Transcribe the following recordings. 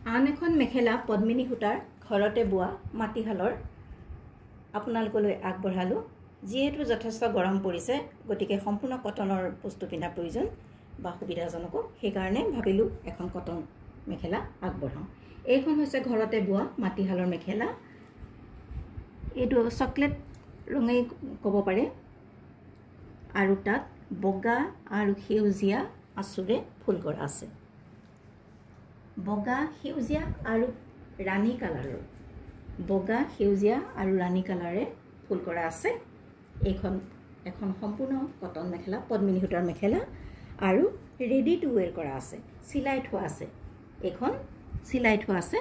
আন এখন মেখেলা পদ্মিনী সূতাৰ ঘৰতে বোৱা মাটিশালৰ আপোনালোকলৈ আগবঢ়ালো। যেহেতু যথেষ্ট গৰম পৰিছে গতিকে সম্পূৰ্ণ কটনৰ বস্তু পিন্ধা প্ৰয়োজন বা সুবিধাজনক, সেইকাৰণে ভাবিলো এখন কটন মেখেলা আগবঢ়াওঁ। এইখন হৈছে ঘৰতে বোৱা মাটিশালৰ মেখেলা। এইটো চকলেট ৰঙেই ক'ব পাৰে আৰু তাত বগা আৰু সেউজীয়া আঁচুৰে ফুল কৰা আছে। বগা সেউজীয়া আৰু ৰাণী কালাৰৰ, বগা সেউজীয়া আৰু ৰাণী কালাৰে ফুল কৰা আছে। এইখন এখন সম্পূৰ্ণ কটন মেখেলা, পদ্মিনী সূতাৰ মেখেলা আৰু ৰেডি টু ৱেৰ কৰা আছে, চিলাই থোৱা আছে। এইখন চিলাই থোৱা আছে,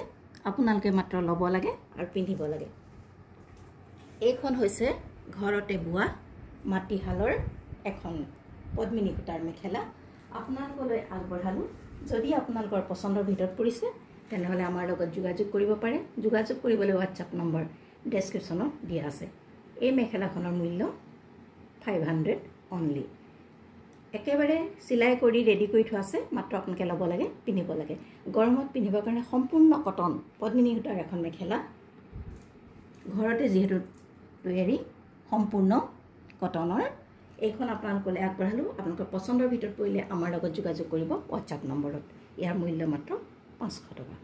আপোনালোকে মাত্ৰ ল'ব লাগে আৰু পিন্ধিব লাগে। এইখন হৈছে ঘৰতে বোৱা মাটিশালৰ এখন পদ্মিনী সূতাৰ মেখেলা আপোনালোকলৈ আগবঢ়ালো। যদি আপোনালোকৰ পচন্দৰ ভিতৰত পৰিছে তেনেহ'লে আমাৰ লগত যোগাযোগ কৰিব পাৰে। যোগাযোগ কৰিবলৈ হোৱাটছআপ নম্বৰ ডেছক্ৰিপশ্যনত দিয়া আছে। এই মেখেলাখনৰ মূল্য 500 অনলি। একেবাৰে চিলাই কৰি ৰেডি কৰি থোৱা আছে, মাত্ৰ আপোনালোকে ল'ব লাগে, পিন্ধিব লাগে। গৰমত পিন্ধিবৰ কাৰণে সম্পূৰ্ণ কটন পদ্মিনী সূতাৰ এখন মেখেলা, ঘৰতে যিহেতু তৈয়াৰী সম্পূৰ্ণ কটনৰ। এইখন আপোনালোকলৈ আগবঢ়ালোঁ। আপোনালোকৰ পচন্দৰ ভিতৰত পৰিলে আমাৰ লগত যোগাযোগ কৰিব হোৱাটছআপ নম্বৰত। ইয়াৰ মূল্য মাত্ৰ 500 টকা।